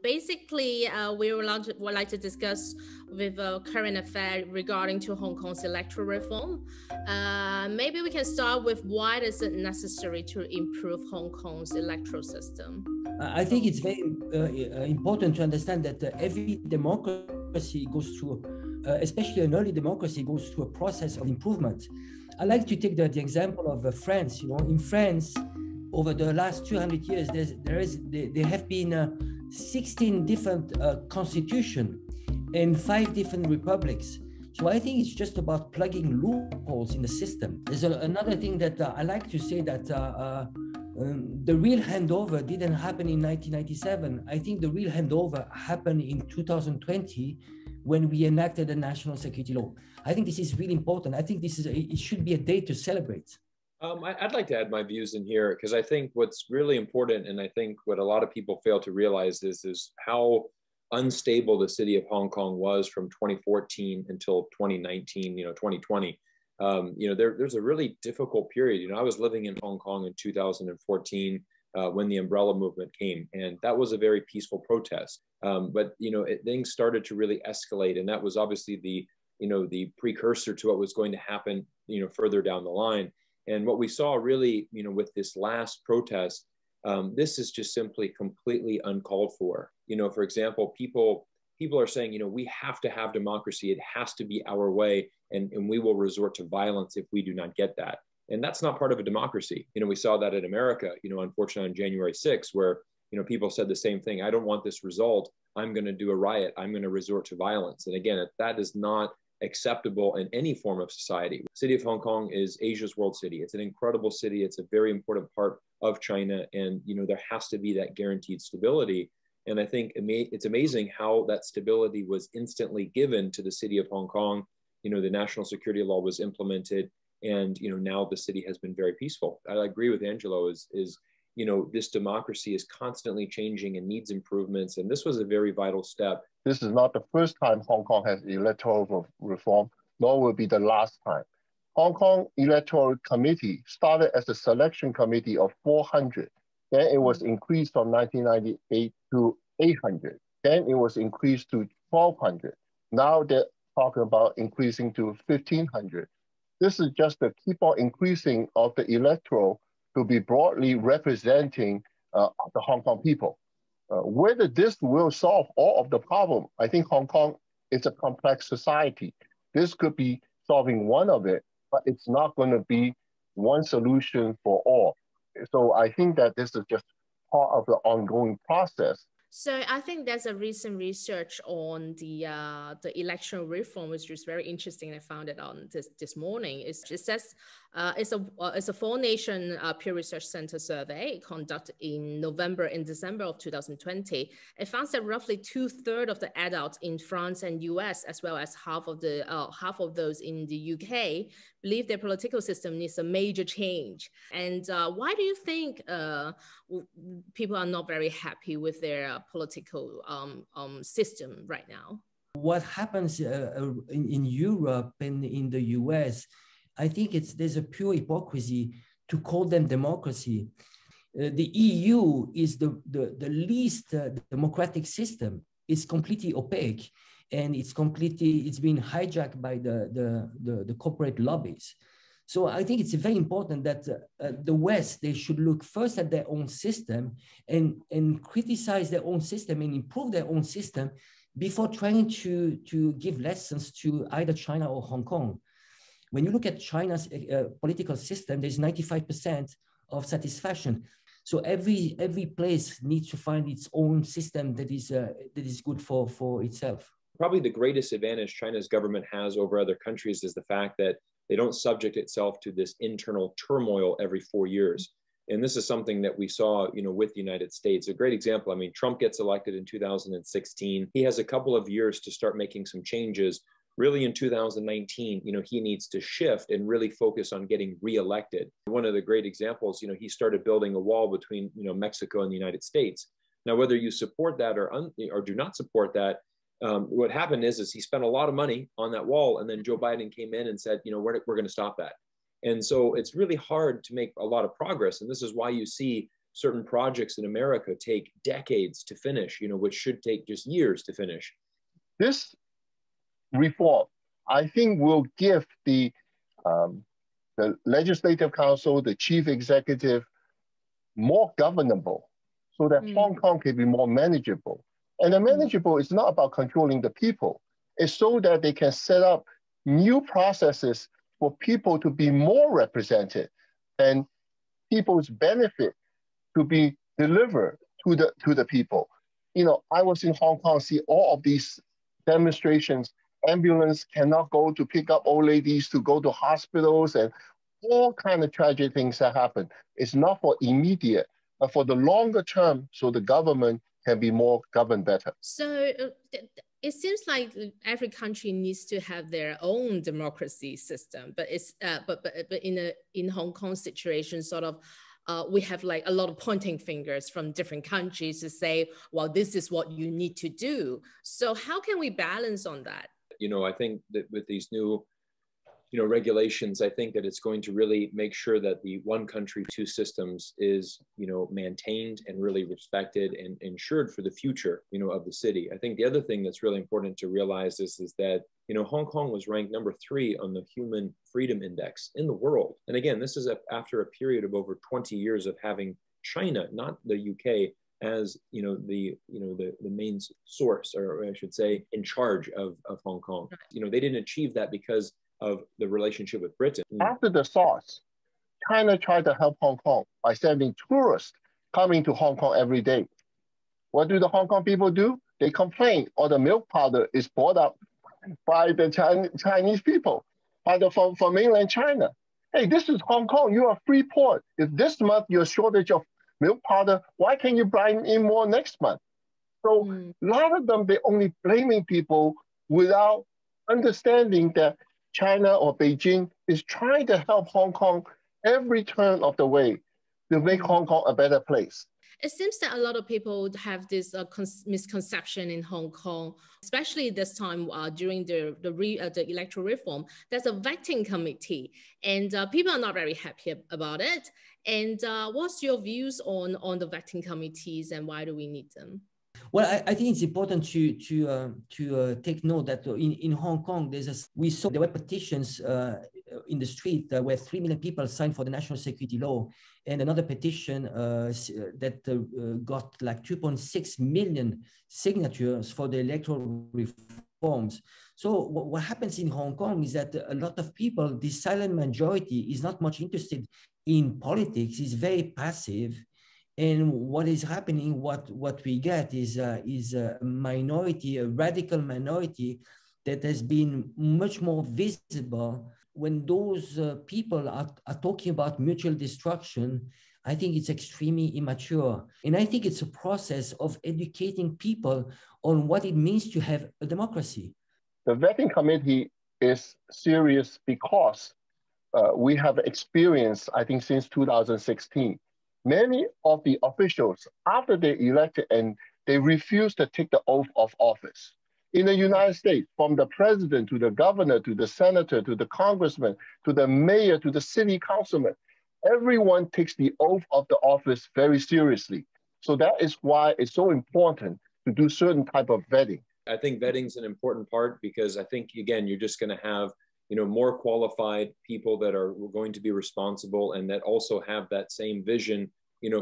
Basically, we would like to discuss with a current affair regarding to Hong Kong's electoral reform. Maybe we can start with why is it necessary to improve Hong Kong's electoral system? I think it's very important to understand that every democracy goes through, especially an early democracy, goes through a process of improvement. I like to take the example of France. You know, in France, over the last 200 years, there have been 16 different constitutions and 5 different republics. So I think it's just about plugging loopholes in the system. There's another thing that I like to say that the real handover didn't happen in 1997. I think the real handover happened in 2020 when we enacted the national security law. I think this is really important. I think it should be a day to celebrate. I'd like to add my views in here because I think what's really important, and I think what a lot of people fail to realize is how unstable the city of Hong Kong was from 2014 until 2019, 2020. There's a really difficult period. I was living in Hong Kong in 2014 when the umbrella movement came, and that was a very peaceful protest. But things started to really escalate, and that was obviously the precursor to what was going to happen, further down the line. And what we saw really, with this last protest, this is just simply completely uncalled for. For example, people are saying, we have to have democracy. It has to be our way, and we will resort to violence if we do not get that. And that's not part of a democracy. We saw that in America, unfortunately on January 6th, where, people said the same thing. I don't want this result. I'm going to do a riot. I'm going to resort to violence. And again, that is not acceptable in any form of society. The city of Hong Kong is Asia's world city. It's an incredible city. It's a very important part of China. And, there has to be that guaranteed stability. And I think it's amazing how that stability was instantly given to the city of Hong Kong. The national security law was implemented, and, now the city has been very peaceful. I agree with Angelo this democracy is constantly changing and needs improvements. And this was a very vital step. This is not the first time Hong Kong has electoral reform, nor will be the last time. Hong Kong Electoral Committee started as a selection committee of 400. Then it was increased from 1998 to 800. Then it was increased to 1,200. Now they're talking about increasing to 1,500. This is just the keep on increasing of the electoral to be broadly representing the Hong Kong people. Whether this will solve all of the problem, I think Hong Kong is a complex society. This could be solving one of it, but it's not going to be one solution for all. So I think that this is just part of the ongoing process. So I think there's a recent research on the election reform, which is very interesting. I found it on this morning. It says it's a 4-nation Pew Research Center survey conducted in November and December of 2020. It found that roughly 2/3 of the adults in France and US, as well as half of those in the UK, believe their political system needs a major change. And why do you think people are not very happy with their political system right now? What happens in Europe and in the US, I think there's a pure hypocrisy to call them democracy. The EU is the least democratic system. It's completely opaque, and it's been hijacked by the corporate lobbies. So I think it's very important that the West, they should look first at their own system and criticize their own system and improve their own system before trying to give lessons to either China or Hong Kong. When you look at China's political system, there's 95% of satisfaction. So every place needs to find its own system that is good for itself. Probably the greatest advantage China's government has over other countries is the fact that they don't subject itself to this internal turmoil every 4 years. And this is something that we saw, with the United States. A great example, Trump gets elected in 2016. He has a couple of years to start making some changes. Really in 2019, he needs to shift and really focus on getting reelected. One of the great examples, he started building a wall between, Mexico and the United States. Now, whether you support that or do not support that, what happened is he spent a lot of money on that wall, and then Joe Biden came in and said, we're going to stop that. And so it's really hard to make a lot of progress. And this is why you see certain projects in America take decades to finish, which should take just years to finish. This reform, I think, will give the Legislative Council, the Chief Executive, more governable so that Hong Kong can be more manageable. And the manageable is not about controlling the people. It's so that they can set up new processes for people to be more represented and people's benefit to be delivered to the people. I was in Hong Kong, see all of these demonstrations. Ambulance cannot go to pick up old ladies to go to hospitals and all kind of tragic things that happen. It's not for immediate, but for the longer term, so the government can be more governed better. So it seems like every country needs to have their own democracy system, but in Hong Kong situation, sort of, we have like a lot of pointing fingers from different countries to say, well, this is what you need to do. So how can we balance on that? I think that with these new, regulations, I think that it's going to really make sure that the one country, two systems is, maintained and really respected and ensured for the future, of the city. I think the other thing that's really important to realize is that, Hong Kong was ranked number 3 on the Human Freedom Index in the world. And again, this is after a period of over 20 years of having China, not the UK, as the main source, or I should say, in charge of Hong Kong. They didn't achieve that because of the relationship with Britain. After the SARS, China tried to help Hong Kong by sending tourists coming to Hong Kong every day. What do the Hong Kong people do? They complain, or the milk powder is bought up by the Chinese people, from mainland China. Hey, this is Hong Kong, you're a free port. If this month you're shortage of milk powder, why can't you bring in more next month? So a lot of them, they're only blaming people without understanding that China or Beijing is trying to help Hong Kong every turn of the way to make Hong Kong a better place. It seems that a lot of people have this misconception in Hong Kong, especially this time during the electoral reform. There's a vetting committee, and people are not very happy about it. And what's your views on the vetting committees, and why do we need them? Well, I think it's important to take note that in Hong Kong, we saw there were petitions in the street where 3 million people signed for the national security law, and another petition that got like 2.6 million signatures for the electoral reforms. So what happens in Hong Kong is that a lot of people, the silent majority, is not much interested in politics, is very passive. And what is happening, what we get is a minority, a radical minority that has been much more visible. When those people are talking about mutual destruction, I think it's extremely immature. And I think it's a process of educating people on what it means to have a democracy. The vetting committee is serious because we have experienced, I think, since 2016, many of the officials, after they elected and they refused to take the oath of office. In the United States, from the president to the governor, to the senator, to the congressman, to the mayor, to the city councilman, everyone takes the oath of the office very seriously. So that is why it's so important to do certain type of vetting. I think vetting is an important part because I think, again, you're just going to have more qualified people that are going to be responsible and that also have that same vision,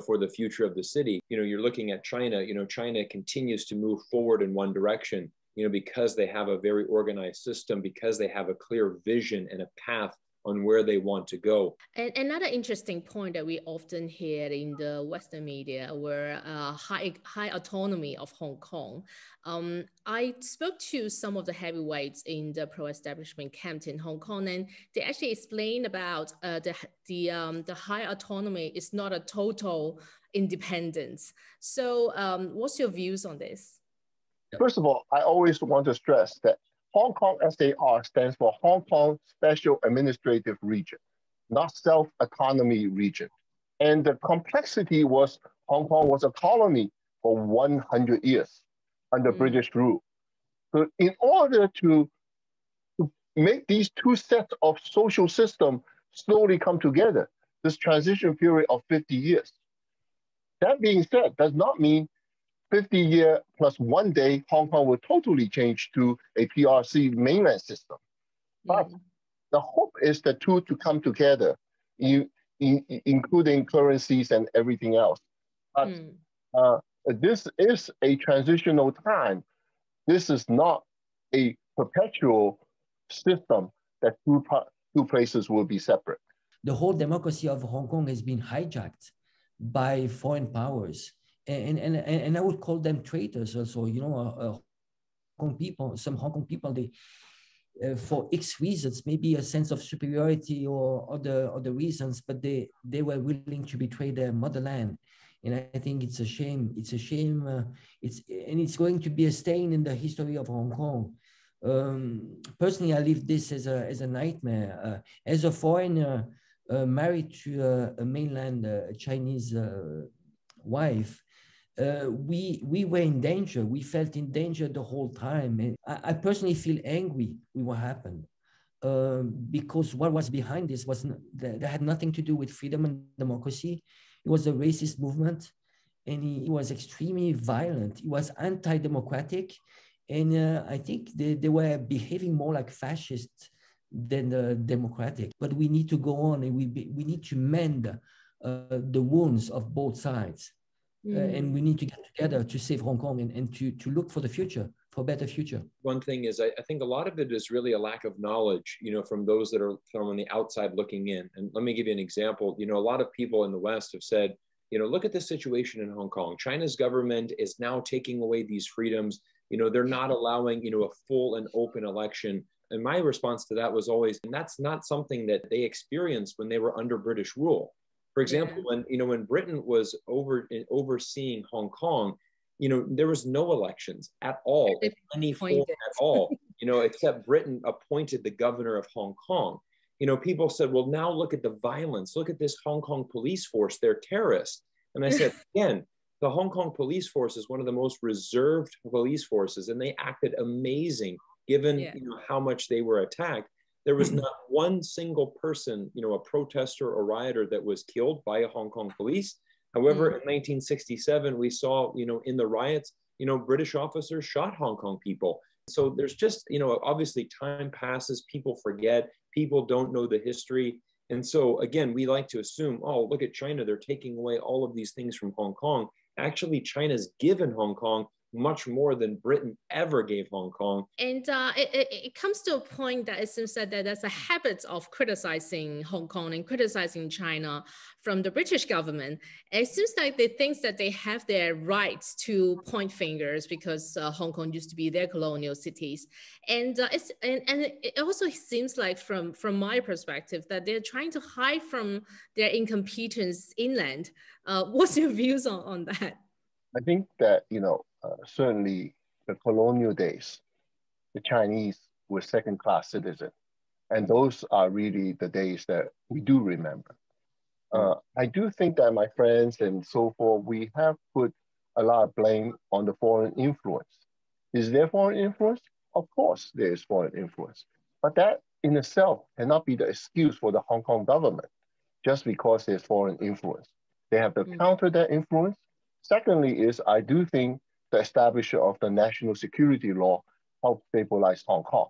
for the future of the city. You're looking at China, China continues to move forward in one direction, because they have a very organized system, because they have a clear vision and a path on where they want to go. And another interesting point that we often hear in the Western media were high autonomy of Hong Kong. I spoke to some of the heavyweights in the pro-establishment camp in Hong Kong, and they actually explained about the high autonomy is not a total independence. So what's your views on this? First of all, I always want to stress that Hong Kong SAR stands for Hong Kong Special Administrative Region, not self-autonomy region. And the complexity was Hong Kong was a colony for 100 years under British rule. So in order to make these two sets of social system slowly come together, this transition period of 50 years, That being said, does not mean 50 years plus 1 day, Hong Kong will totally change to a PRC mainland system. But the hope is the two to come together, including currencies and everything else. But this is a transitional time. This is not a perpetual system that two places will be separate. The whole democracy of Hong Kong has been hijacked by foreign powers. And I would call them traitors also, you know, some Hong Kong people, they, for X reasons, maybe a sense of superiority or other reasons, but they were willing to betray their motherland. And I think it's a shame. It's a shame. It's going to be a stain in the history of Hong Kong. Personally, I live this as a nightmare. As a foreigner married to a mainland Chinese wife, we were in danger. We felt in danger the whole time. And I personally feel angry with what happened because what was behind this that had nothing to do with freedom and democracy. It was a racist movement, and it was extremely violent. It was anti-democratic, and I think they were behaving more like fascists than democratic. But we need to go on, and we need to mend the wounds of both sides. And we need to get together to save Hong Kong and to look for the future, for a better future. One thing is, I think a lot of it is really a lack of knowledge, you know, from those that are from on the outside looking in. And let me give you an example. You know, a lot of people in the West have said, you know, look at the situation in Hong Kong. China's government is now taking away these freedoms. You know, they're not allowing, you know, a full and open election. And my response to that was always, and that's not something that they experienced when they were under British rule. For example, when Britain was overseeing Hong Kong, you know, there was no elections at all, in any form at all, you know, except Britain appointed the governor of Hong Kong. You know, people said, well, now look at the violence. Look at this Hong Kong police force. They're terrorists. And I said, again, the Hong Kong police force is one of the most reserved police forces, and they acted amazing given you know, how much they were attacked. There was not one single person, you know, a protester or rioter that was killed by a Hong Kong police. However, in 1967, we saw, you know, in the riots, you know, British officers shot Hong Kong people. So there's just, you know, obviously time passes, people forget, people don't know the history. And so again, we like to assume, oh, look at China, they're taking away all of these things from Hong Kong. Actually, China's given Hong Kong much more than Britain ever gave Hong Kong. And it comes to a point that it seems that there's a habit of criticizing Hong Kong and criticizing China from the British government. And it seems like they think that they have their rights to point fingers because Hong Kong used to be their colonial cities. And it also seems like from my perspective that they're trying to hide from their incompetence inland. What's your views on that? I think that, you know, certainly the colonial days, the Chinese were second-class citizens. And those are really the days that we do remember. I do think that my friends and so forth, we have put a lot of blame on the foreign influence. Is there foreign influence? Of course there is foreign influence. But that in itself cannot be the excuse for the Hong Kong government just because there's foreign influence. They have to counter that influence. Secondly is, I do think the establishment of the national security law helped stabilize Hong Kong.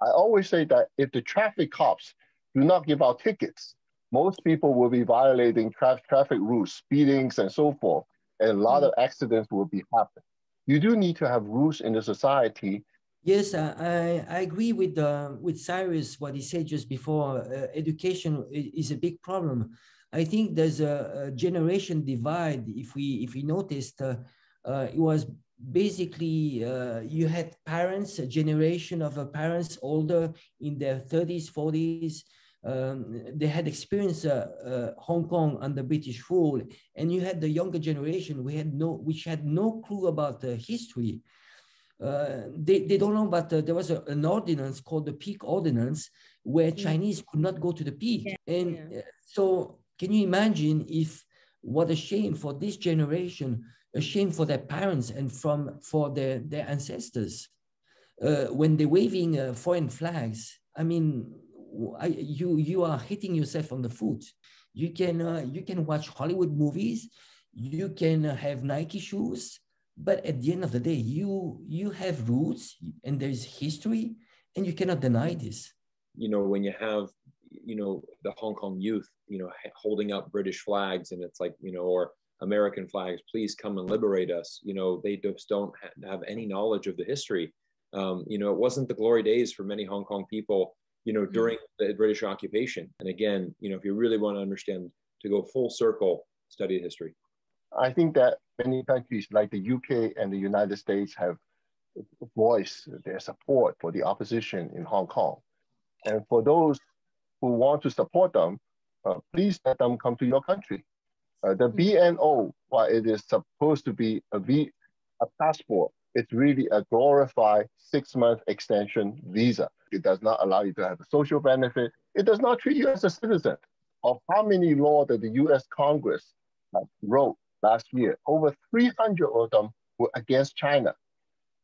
I always say that if the traffic cops do not give out tickets, most people will be violating traffic rules, speedings and so forth, and a lot of accidents will be happening. You do need to have rules in the society. Yes, I agree with Cyrus, what he said just before. Education is a big problem. I think there's a generation divide. If we noticed, it was basically you had parents, a generation of parents older in their 30s, 40s. They had experienced Hong Kong under British rule, and you had the younger generation which had no clue about the history. They don't know about there was an ordinance called the Peak Ordinance where Chinese could not go to the Peak, so. Can you imagine what a shame for this generation, a shame for their parents and for their ancestors when they're waving foreign flags? I mean, you are hitting yourself on the foot. You can watch Hollywood movies, You can have Nike shoes, but at the end of the day, you have roots and there's history, and you cannot deny this. When you have, the Hong Kong youth, holding up British flags, and it's like, or American flags, please come and liberate us. They just don't have any knowledge of the history. It wasn't the glory days for many Hong Kong people, during the British occupation. And again, if you really want to understand, to go full circle, study the history. I think that many countries like the UK and the United States have voiced their support for the opposition in Hong Kong. And for those who want to support them, please let them come to your country. The BNO, while it is supposed to be a passport, it's really a glorified 6-month extension visa. It does not allow you to have a social benefit. It does not treat you as a citizen. Of how many laws that the US Congress wrote last year, over 300 of them were against China.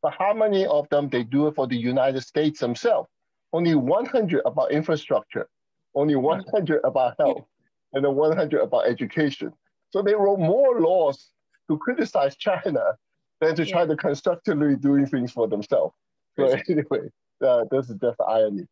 But how many of them they do it for the United States themselves? Only 100 about infrastructure, only 100 about health, and then 100 about education. So they wrote more laws to criticize China than to try to constructively doing things for themselves. So anyway, this is just irony.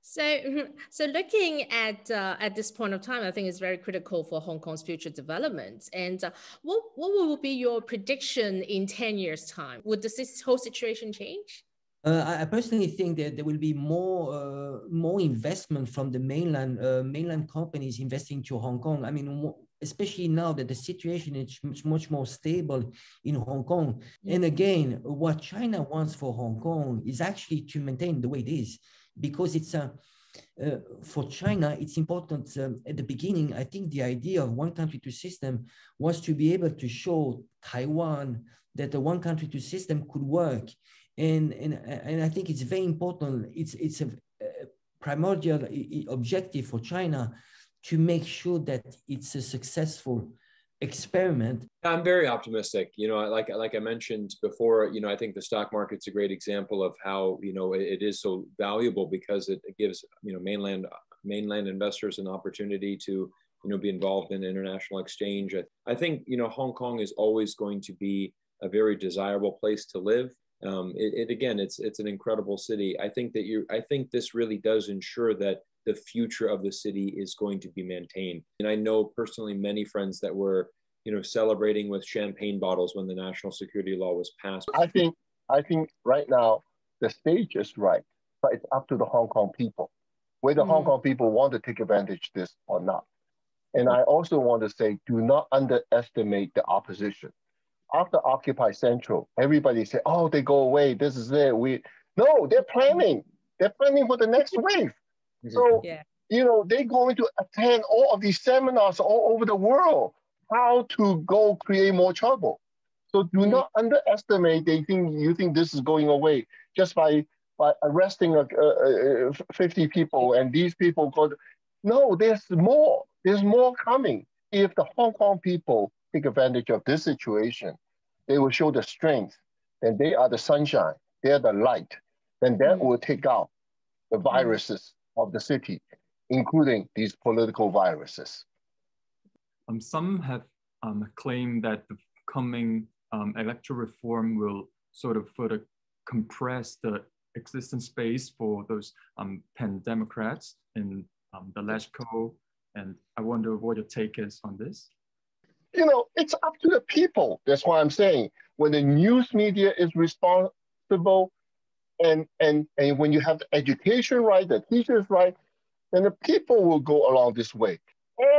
So looking at this point of time, I think it's very critical for Hong Kong's future development. And what will be your prediction in 10 years' time? Would this whole situation change? I personally think that there will be more investment from the mainland companies investing to Hong Kong. I mean, especially now that the situation is much more stable in Hong Kong. And again, what China wants for Hong Kong is actually to maintain the way it is, because it's for China, it's important. At the beginning, I think the idea of one country, two system was to be able to show Taiwan that the one country, two system could work. And I think it's very important. It's a primordial objective for China to make sure that it's a successful experiment. I'm very optimistic. Like I mentioned before, I think the stock market's a great example of how, it is so valuable, because it gives, mainland investors an opportunity to, be involved in international exchange. I think, Hong Kong is always going to be a very desirable place to live. Again, it's an incredible city. I think this really does ensure that the future of the city is going to be maintained. And I know personally many friends that were, celebrating with champagne bottles when the national security law was passed. I think right now the stage is right, but it's up to the Hong Kong people, whether Hong Kong people want to take advantage of this or not. And I also want to say, do not underestimate the opposition. After Occupy Central, everybody say, oh, they go away, this is it. No, they're planning. They're planning for the next wave. So, they're going to attend all of these seminars all over the world, how to go create more trouble. So do not underestimate, you think this is going away just by arresting 50 people and these people go. No, there's more coming. If the Hong Kong people take advantage of this situation, they will show the strength, and they are the sunshine, they are the light, then that will take out the viruses of the city, including these political viruses. Some have claimed that the coming electoral reform will sort of further compress the existence space for those pan-democrats in the LegCo, and I wonder what your take is on this. It's up to the people. That's why I'm saying, when the news media is responsible, and when you have the education right, the teachers right, then the people will go along this way.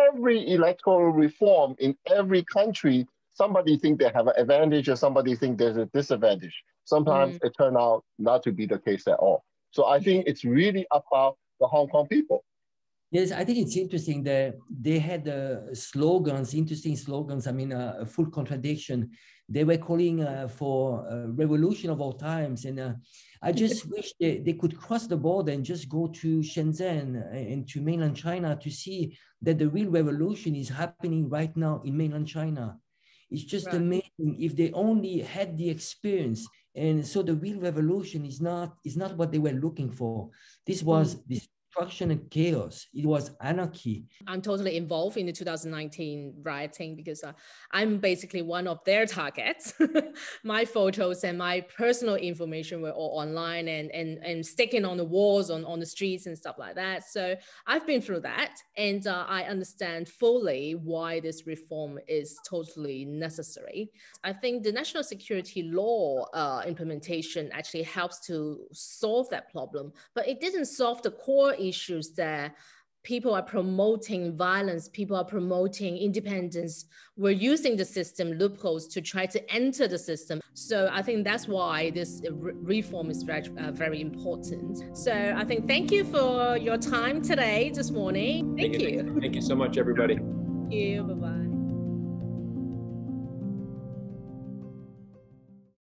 Every electoral reform in every country, somebody think they have an advantage or somebody think there's a disadvantage. Sometimes it turns out not to be the case at all. So I think it's really about the Hong Kong people. Yes, I think it's interesting that they had interesting slogans. I mean, a full contradiction. They were calling for a revolution of all times. And I just wish they could cross the border and just go to Shenzhen and to mainland China to see that the real revolution is happening right now in mainland China. It's just amazing if they only had the experience. And so the real revolution is not what they were looking for. This was this destruction and chaos. It was anarchy. I'm totally involved in the 2019 rioting because I'm basically one of their targets. My photos and my personal information were all online and sticking on the walls, on the streets and stuff like that. So I've been through that, and I understand fully why this reform is totally necessary. I think the national security law implementation actually helps to solve that problem, but it didn't solve the core issues that people are promoting violence, people are promoting independence. We're using the system loopholes to try to enter the system. So I think that's why this reform is very important. So I think thank you for your time today, this morning. Thank you. Thank you so much, everybody. Thank you. Bye-bye.